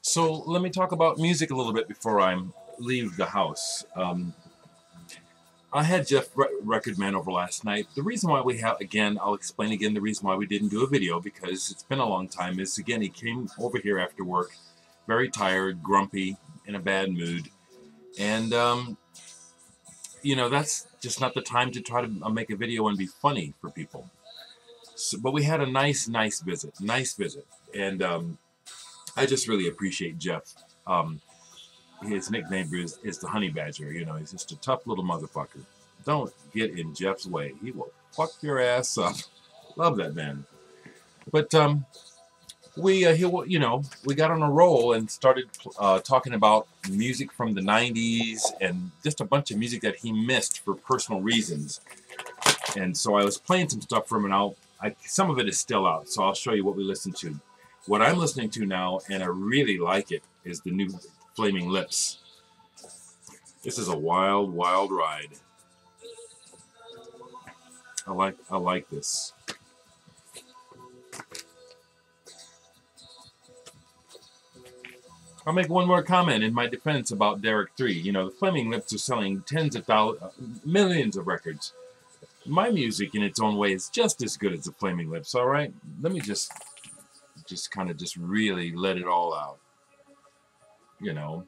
So let me talk about music a little bit before I leave the house. I had Jeff Record Man over last night. The reason why we have, again, I'll explain again the reason why we didn't do a video, because it's been a long time, is again, he came over here after work, very tired, grumpy, in a bad mood. And, you know, that's just not the time to try to make a video and be funny for people. So, but we had a nice visit, and I just really appreciate Jeff. His nickname is the Honey Badger. You know, he's just a tough little motherfucker. Don't get in Jeff's way; he will fuck your ass up. Love that man. But you know, we got on a roll and started talking about music from the '90s and just a bunch of music that he missed for personal reasons. And so I was playing some stuff from it out. Some of it is still out, so I'll show you what we listened to. What I'm listening to now, and I really like it, is the new Flaming Lips. This is a wild ride. I like this. I'll make one more comment in my defense about Dereck 3. You know, the Flaming Lips are selling tens of thousands, millions of records. My music, in its own way, is just as good as the Flaming Lips. All right, let me just kind of really let it all out. You know,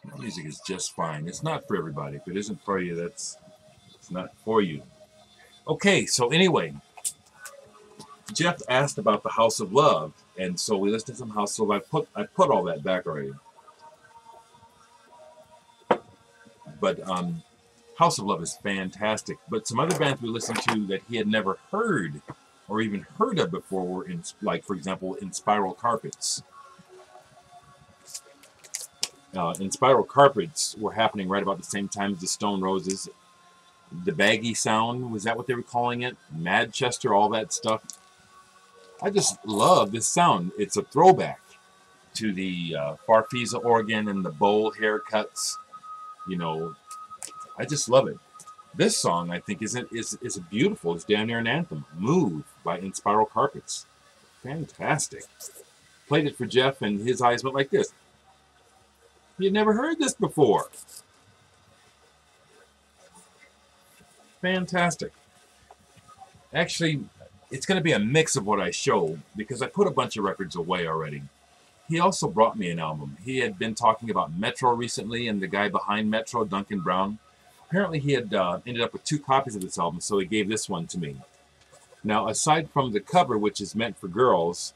my music is just fine. It's not for everybody. If it isn't for you, it's not for you. Okay, so anyway, Jeff asked about the House of Love, and so we listened to some House of Love. I put all that back already. But House of Love is fantastic. But some other bands we listened to that he had never heard or even heard of before were like, for example, Inspiral Carpets. Inspiral Carpets were happening right about the same time as the Stone Roses. The Baggy Sound, was that what they were calling it? Manchester, all that stuff. I just love this sound. It's a throwback to the Farfisa organ and the bowl haircuts. You know, I just love it. This song, I think, is beautiful. It's damn near an anthem. Move by Inspiral Carpets. Fantastic. Played it for Jeff, and his eyes went like this. He had never heard this before. Fantastic. Actually, it's going to be a mix of what I show, because I put a bunch of records away already. He also brought me an album. He had been talking about Metro recently, and the guy behind Metro, Duncan Brown. Apparently he had ended up with 2 copies of this album, so he gave this one to me. Now, aside from the cover, which is meant for girls,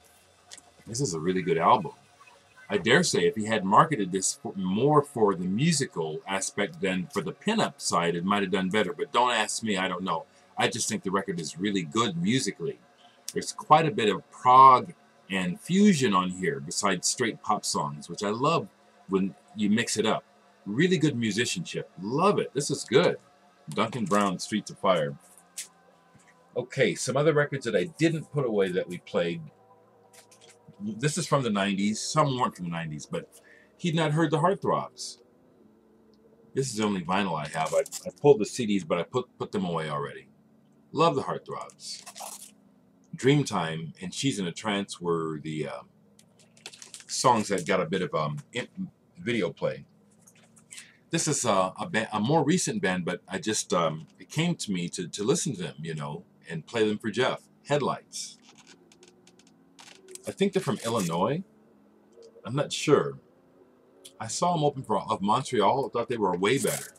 this is a really good album. I dare say if he had marketed this more for the musical aspect than for the pinup side, it might have done better. But don't ask me, I don't know. I just think the record is really good musically. There's quite a bit of prog and fusion on here, besides straight pop songs, which I love when you mix it up. Really good musicianship. Love it. This is good. Duncan Brown, Streets of Fire. Okay, some other records that I didn't put away that we played. This is from the 90s. Some weren't from the 90s, but he'd not heard the Heartthrobs. This is the only vinyl I have. I pulled the CDs, but I put them away already. Love the Heartthrobs. Dreamtime and She's in a Trance were the songs that got a bit of video play. This is a more recent band, but I just it came to me to listen to them, you know, and play them for Jeff. Headlights. I think they're from Illinois. I'm not sure. I saw them open for of Montreal. I thought they were way better.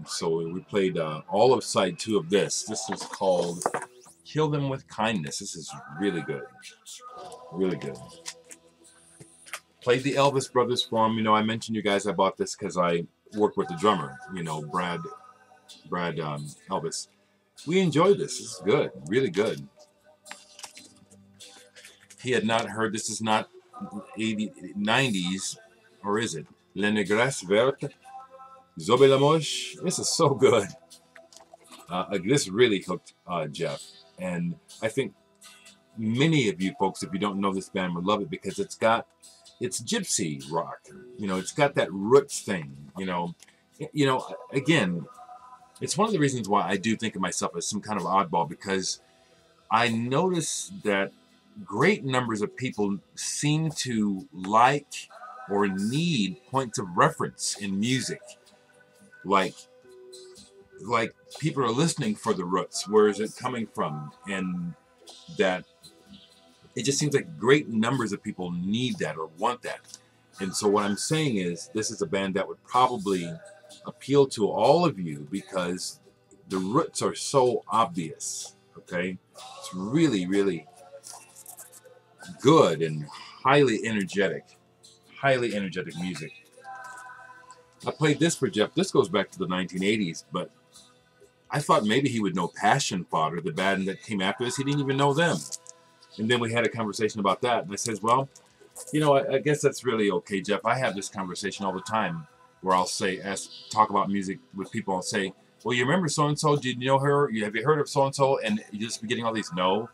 So we played all of side 2 of this. This is called Kill Them with Kindness. This is really good. Really good. Played the Elvis Brothers for him. You know, I mentioned you guys I bought this because I worked with the drummer, you know, Brad Elvis. We enjoyed this. This is good. Really good. He had not heard, this is not 90s, or is it? La Negresse Verte, Zobe la Moche. This is so good. This really hooked Jeff. And I think many of you folks, if you don't know this band, would love it because it's gypsy rock. You know, it's got that roots thing. You know, again, it's one of the reasons why I do think of myself as some kind of oddball, because I notice that great numbers of people seem to like or need points of reference in music. Like people are listening for the roots. Where is it coming from? And that it just seems like great numbers of people need that or want that. And so what I'm saying is this is a band that would probably appeal to all of you because the roots are so obvious. Okay? It's really, really good and highly energetic music. I played this for Jeff. This goes back to the 1980s, but I thought maybe he would know Passion Fodder, the band that came after this. He didn't even know them. And then we had a conversation about that. And I says, well, you know, I guess that's really okay, Jeff. I have this conversation all the time where I'll say, talk about music with people. I'll say, well, you remember so-and-so? Did you know her? Have you heard of so-and-so? And you just be getting all these no.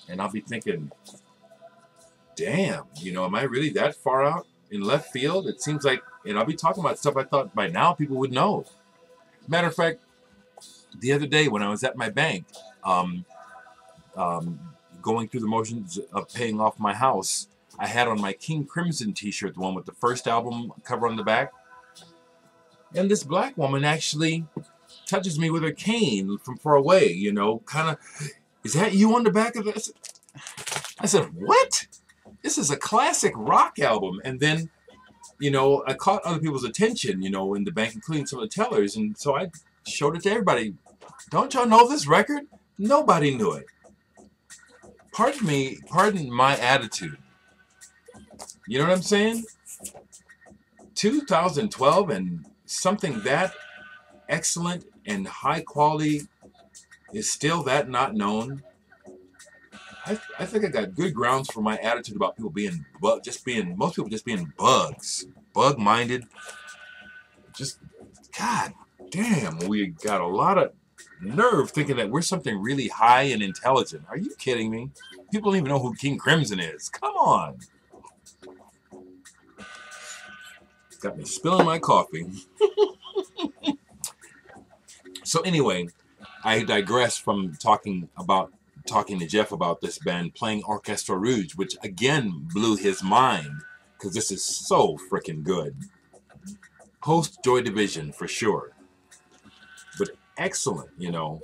And I'll be thinking, damn, you know, am I really that far out in left field? It seems like, and I'll be talking about stuff I thought by now people would know. Matter of fact, the other day when I was at my bank, going through the motions of paying off my house, I had on my King Crimson t-shirt, the one with the first album cover on the back. And this black woman actually touches me with her cane from far away, you know, kind of, is that you on the back of this? I said, what? This is a classic rock album. And then, you know, I caught other people's attention, you know, in the bank, including some of the tellers. And so I showed it to everybody. Don't y'all know this record? Nobody knew it. Pardon my attitude. You know what I'm saying? 2012 and something that excellent and high quality is still that not known. I think I got good grounds for my attitude about people being most people just being bugs, bug-minded. Just, God damn, we got a lot of nerve thinking that we're something really high and intelligent. Are you kidding me? People don't even know who King Crimson is. Come on. Got me spilling my coffee. So anyway, I digress from talking to Jeff about this band playing Orchestra Rouge, which again blew his mind because this is so freaking good. Post Joy Division for sure, but excellent. You know,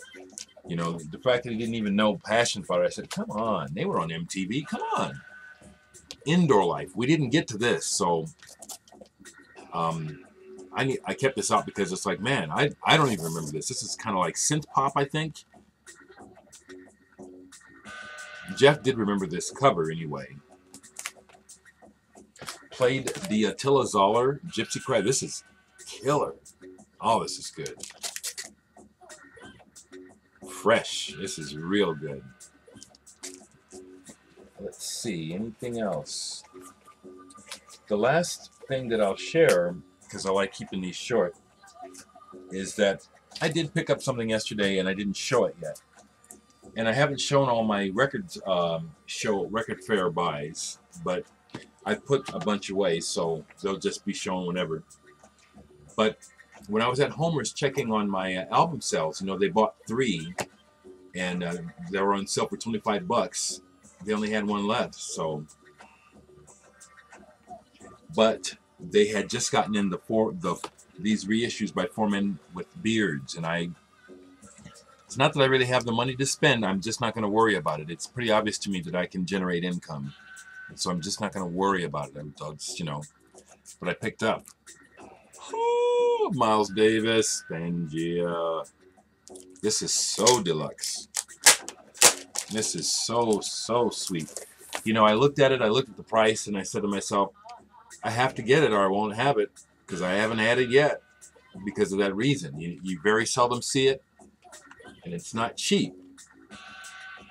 the fact that he didn't even know Passion Fodder. I said, come on, they were on MTV. Come on, Indoor Life. We didn't get to this, so I kept this out because it's like, man, I don't even remember this. This is kind of like synth pop, I think. Jeff did remember this cover anyway. Played the Attila Zoller Gypsy Cry. This is killer. Oh, this is good. Fresh. This is real good. Let's see. Anything else? The last thing that I'll share, because I like keeping these short, is that I did pick up something yesterday and I didn't show it yet. And I haven't shown all my record fair buys, but I put a bunch away, so they'll just be shown whenever. But when I was at Homer's checking on my album sales, you know, they bought 3, and they were on sale for $25. They only had 1 left, so. But they had just gotten in these reissues by 4 Men with Beards, and it's not that I really have the money to spend. I'm just not going to worry about it. It's pretty obvious to me that I can generate income, and so I'm just not going to worry about it. I'll just, you know, but I picked up. Oh, Miles Davis, Pangea. This is so deluxe. This is so sweet. You know, I looked at it. I looked at the price, and I said to myself, I have to get it, or I won't have it, because I haven't had it yet. Because of that reason, you very seldom see it. And it's not cheap.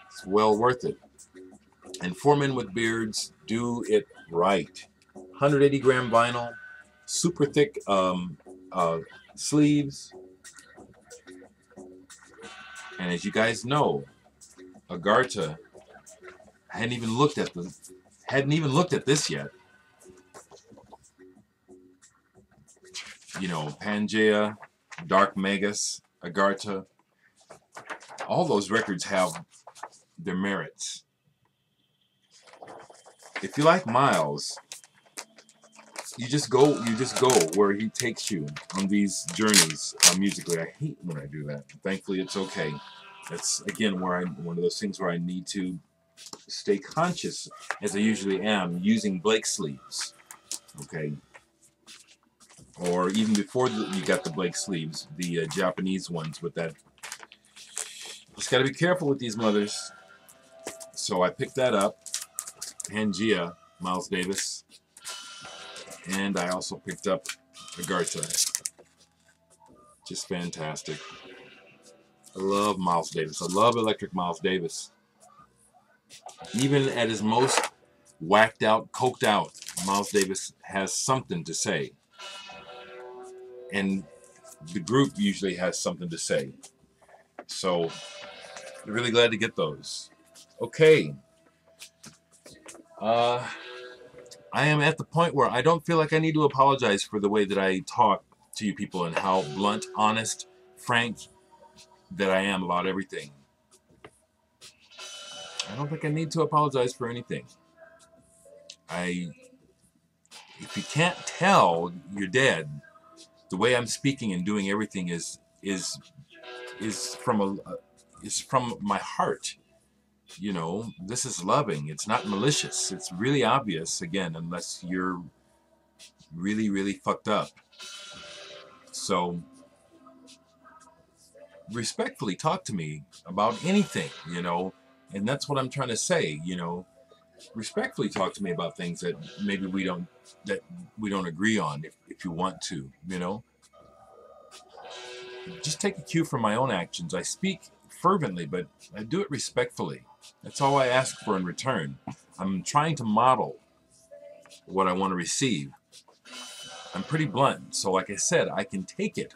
It's well worth it. And 4 Men with Beards do it right. 180 gram vinyl, super thick sleeves. And as you guys know, Agartha hadn't even looked at this yet. You know, Pangea, Dark Magus, Agartha. All those records have their merits. if you like Miles, you just go where he takes you on these journeys musically. I hate when I do that. Thankfully, it's okay. That's again where one of those things where I need to stay conscious, as I usually am, using Blake sleeves. Okay. Or even before you got the Blake sleeves, the Japanese ones with that. Just got to be careful with these mothers. So I picked that up, Pangea, Miles Davis, and I also picked up Agartha. Just fantastic. I love Miles Davis. I love electric Miles Davis. Even at his most whacked out, coked out, Miles Davis has something to say. And the group usually has something to say. So, I'm really glad to get those. Okay. I am at the point where I don't feel like I need to apologize for the way that I talk to you people and how blunt, honest, frank that I am about everything. I don't think I need to apologize for anything. If you can't tell, you're dead. The way I'm speaking and doing everything is from my heart. You know, this is loving. It's not malicious. It's really obvious, again, unless you're really, really fucked up. So, respectfully talk to me about anything, you know, and that's what I'm trying to say, you know. Respectfully talk to me about things that maybe we don't agree on, if you want to, you know. Just take a cue from my own actions. I speak fervently, but I do it respectfully. That's all I ask for in return. I'm trying to model what I want to receive. I'm pretty blunt, so like I said, I can take it.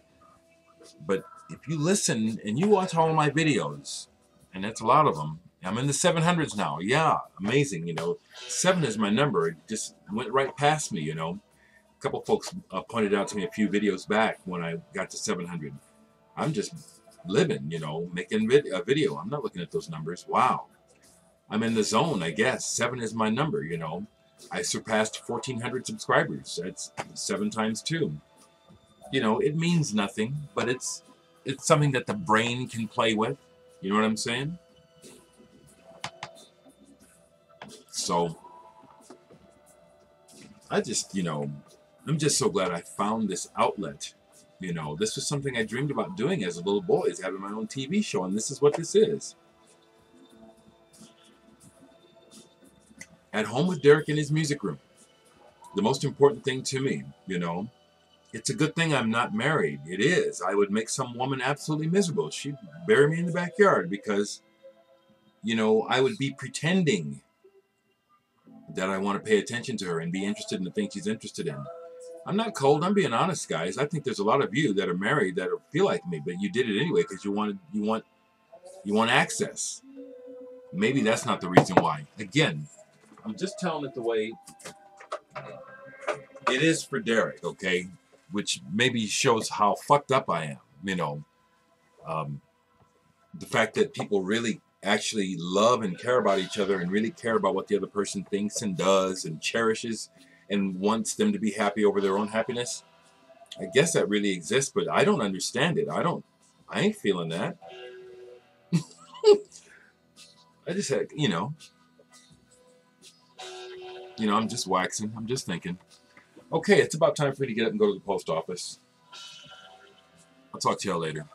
But if you listen and you watch all of my videos, and that's a lot of them, I'm in the 700s now. Yeah, amazing, you know. 7 is my number. It just went right past me, you know. A couple folks pointed out to me a few videos back when I got to 700. I'm just living, you know, making a video. I'm not looking at those numbers. Wow. I'm in the zone, I guess. 7 is my number, you know. I surpassed 1,400 subscribers. That's 7 times 2. You know, it means nothing, but it's something that the brain can play with. You know what I'm saying? So, I just, you know, I'm just so glad I found this outlet. You know, this was something I dreamed about doing as a little boy, is having my own TV show, and this is what this is. At home with Dereck in his music room. The most important thing to me, you know. It's a good thing I'm not married. It is. I would make some woman absolutely miserable. She'd bury me in the backyard because, you know, I would be pretending that I want to pay attention to her and be interested in the things she's interested in. I'm not cold. I'm being honest, guys. I think there's a lot of you that are married that feel like me, but you did it anyway because you want access. Maybe that's not the reason why. Again, I'm just telling it the way it is for Dereck, okay? Which maybe shows how fucked up I am, you know. The fact that people really actually love and care about each other and really care about what the other person thinks and does and cherishes and wants them to be happy over their own happiness. I guess that really exists, but I don't understand it. I ain't feeling that. I just had, you know, I'm just waxing. I'm just thinking. Okay, it's about time for me to get up and go to the post office. I'll talk to y'all later.